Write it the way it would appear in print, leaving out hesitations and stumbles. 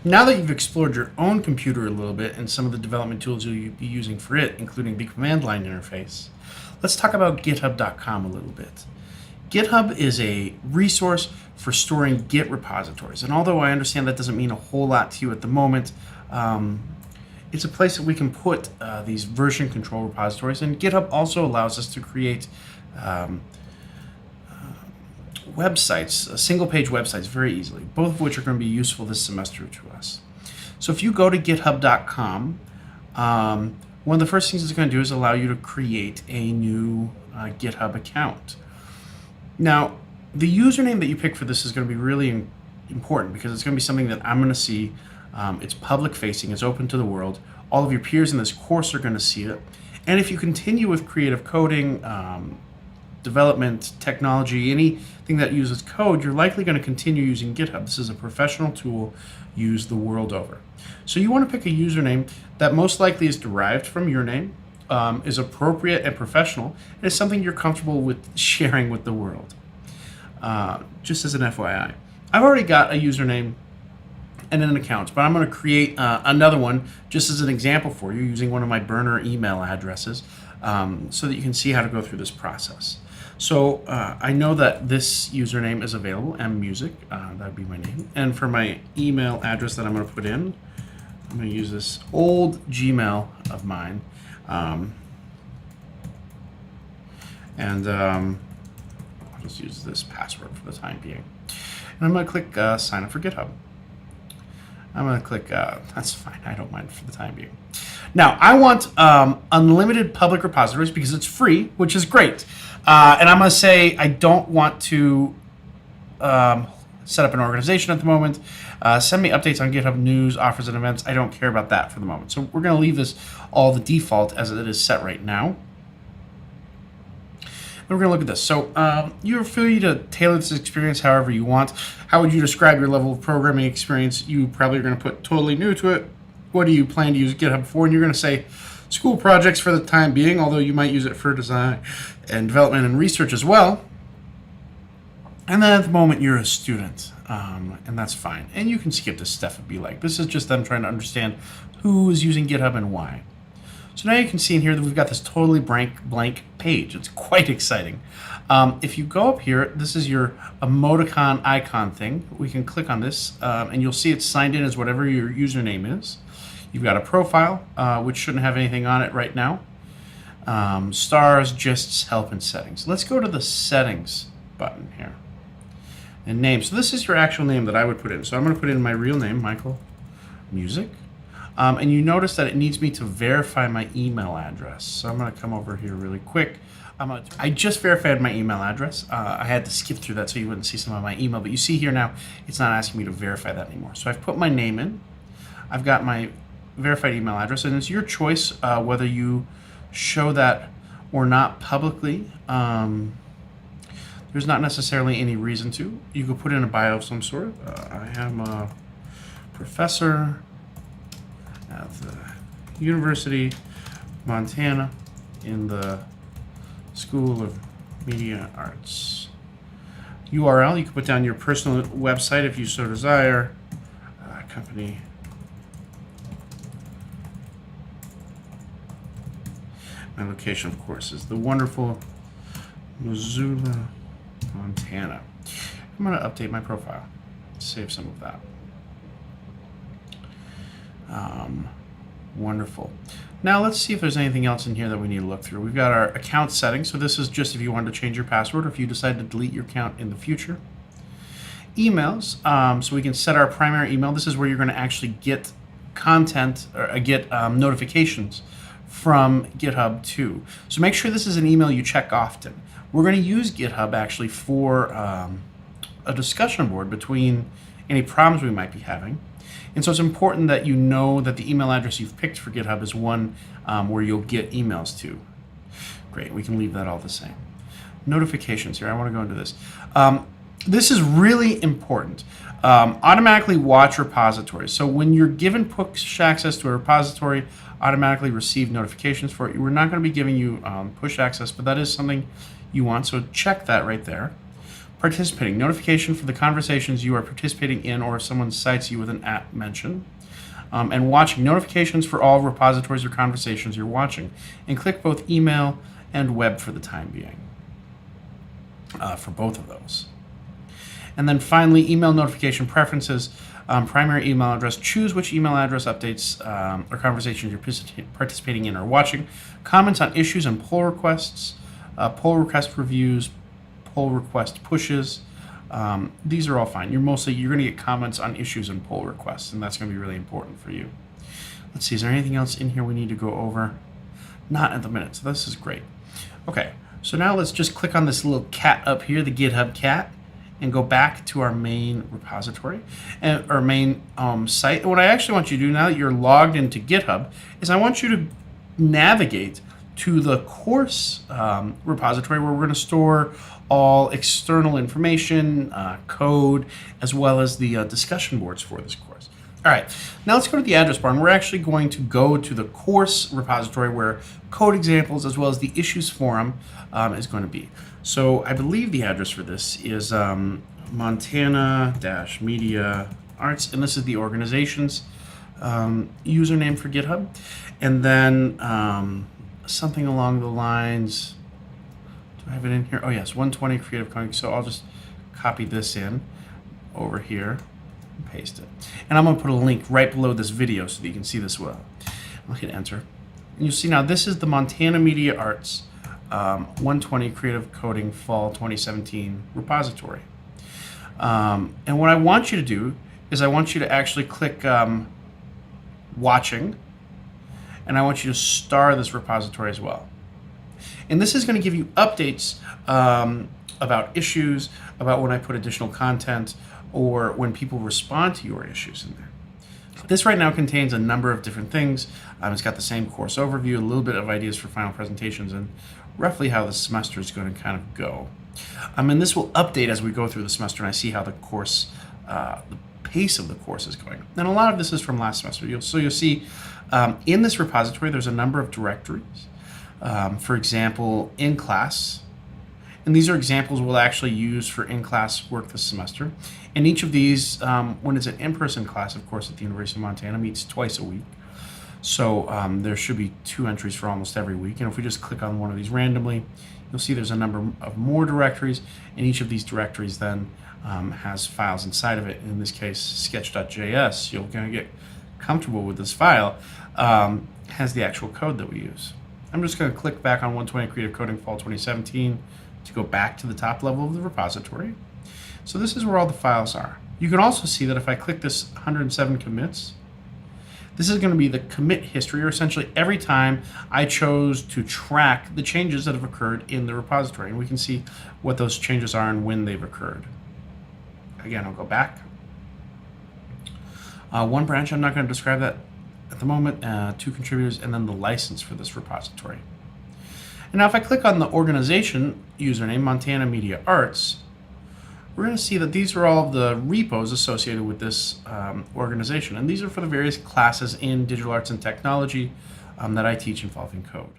Now that you've explored your own computer a little bit and some of the development tools you'll be using for it, including the command line interface, let's talk about GitHub.com a little bit. GitHub is a resource for storing Git repositories. And although I understand that doesn't mean a whole lot to you at the moment, it's a place that we can put these version control repositories. And GitHub also allows us to create websites, single-page websites, very easily, both of which are going to be useful this semester to us. So if you go to github.com, one of the first things it's going to do is allow you to create a new GitHub account. Now, the username that you pick for this is going to be really important because it's going to be something that I'm going to see. It's public-facing, it's open to the world. All of your peers in this course are going to see it. And if you continue with creative coding, development, technology, anything that uses code, you're likely going to continue using GitHub. This is a professional tool used the world over. So you want to pick a username that most likely is derived from your name, is appropriate and professional, and is something you're comfortable with sharing with the world. Just as an FYI. I've already got a username and an account, but I'm going to create another one just as an example for you using one of my burner email addresses so that you can see how to go through this process. So I know that this username is available, mmusic, that would be my name. And for my email address that I'm going to put in, I'm going to use this old Gmail of mine. I'll just use this password for the time being. And I'm going to click sign up for GitHub. I'm going to click, that's fine, I don't mind for the time being. Now, I want unlimited public repositories because it's free, which is great. And I'm going to say I don't want to set up an organization at the moment. Send me updates on GitHub news, offers, and events. I don't care about that for the moment. So we're going to leave this all the default as it is set right now. And we're going to look at this. So you're free to tailor this experience however you want. How would you describe your level of programming experience? You probably are going to put totally new to it. What do you plan to use GitHub for? And you're going to say school projects for the time being, although you might use it for design and development and research as well. And then at the moment you're a student, and that's fine. And you can skip this stuff and be like, this is just them trying to understand who is using GitHub and why. So now you can see in here that we've got this totally blank page. It's quite exciting. If you go up here, this is your emoticon icon thing. We can click on this, and you'll see it's signed in as whatever your username is. You've got a profile, which shouldn't have anything on it right now. Stars, gists, help, and settings. Let's go to the settings button here. And name. So this is your actual name that I would put in. So I'm going to put in my real name, Michael Music. And you notice that it needs me to verify my email address. So I'm going to come over here really quick. I just verified my email address. I had to skip through that so you wouldn't see some of my email. But you see here now, it's not asking me to verify that anymore. So I've put my name in. I've got my verified email address. And it's your choice whether you show that or not publicly. There's not necessarily any reason to. You could put in a bio of some sort. I am a professor at the University of Montana in the School of Media Arts. URL, you can put down your personal website if you so desire. Company. My location, of course, is the wonderful Missoula, Montana. I'm going to update my profile. Save some of that. Wonderful. Now let's see if there's anything else in here that we need to look through. We've got our account settings. So this is just if you wanted to change your password or if you decide to delete your account in the future. Emails. So we can set our primary email. This is where you're going to actually get content or get notifications from GitHub too. So make sure this is an email you check often. We're going to use GitHub actually for a discussion board between any problems we might be having. And so it's important that you know that the email address you've picked for GitHub is one where you'll get emails to. Great, we can leave that all the same. Notifications here, I want to go into this. This is really important. Automatically watch repositories. So when you're given push access to a repository, automatically receive notifications for it. We're not going to be giving you push access, but that is something you want, so check that right there. Participating, notification for the conversations you are participating in or if someone cites you with an at mention. And watching, notifications for all repositories or conversations you're watching. And click both email and web for the time being for both of those. And then finally, email notification preferences. Primary email address. Choose which email address updates or conversations you're participating in or watching. Comments on issues and pull requests. Pull request reviews. Pull request pushes. These are all fine. You're going to get comments on issues and pull requests, and that's going to be really important for you. Let's see, is there anything else in here we need to go over? Not at the minute, so this is great. Okay, so now let's just click on this little cat up here, the GitHub cat, and go back to our main repository and our main site. And what I actually want you to do now that you're logged into GitHub is I want you to navigate to the course repository where we're going to store all external information, code, as well as the discussion boards for this course. All right, now let's go to the address bar, and we're actually going to go to the course repository where code examples as well as the issues forum is going to be. So I believe the address for this is Montana-Media Arts, and this is the organization's username for GitHub. And then something along the lines, do I have it in here? Oh yes, 120 Creative Coding. So I'll just copy this in over here and paste it. And I'm going to put a link right below this video so that you can see this well. I'll hit enter. And you'll see now this is the Montana Media Arts 120 Creative Coding Fall 2017 repository. And what I want you to do is I want you to actually click watching, and I want you to star this repository as well. And this is going to give you updates about issues, about when I put additional content, or when people respond to your issues in there. This right now contains a number of different things. It's got the same course overview, a little bit of ideas for final presentations, and roughly how the semester is going to kind of go. And this will update as we go through the semester and I see how the course, the pace of the course is going. And a lot of this is from last semester. You'll see in this repository there's a number of directories. For example, in class, and these are examples we'll actually use for in-class work this semester. And each of these, when it's an in-person class, of course, at the University of Montana, meets twice a week. So there should be 2 entries for almost every week. And if we just click on one of these randomly, you'll see there's a number of more directories, and each of these directories then has files inside of it. In this case, sketch.js, you're going to get comfortable with this file, has the actual code that we use. I'm just going to click back on 120 Creative Coding Fall 2017 to go back to the top level of the repository. So this is where all the files are. You can also see that if I click this 107 commits, this is going to be the commit history, or essentially every time I chose to track the changes that have occurred in the repository. And we can see what those changes are and when they've occurred. Again, I'll go back. One branch, I'm not going to describe that at the moment, 2 contributors, and then the license for this repository. And now if I click on the organization username, Montana Media Arts, we're going to see that these are all of the repos associated with this organization. And these are for the various classes in digital arts and technology that I teach involving code.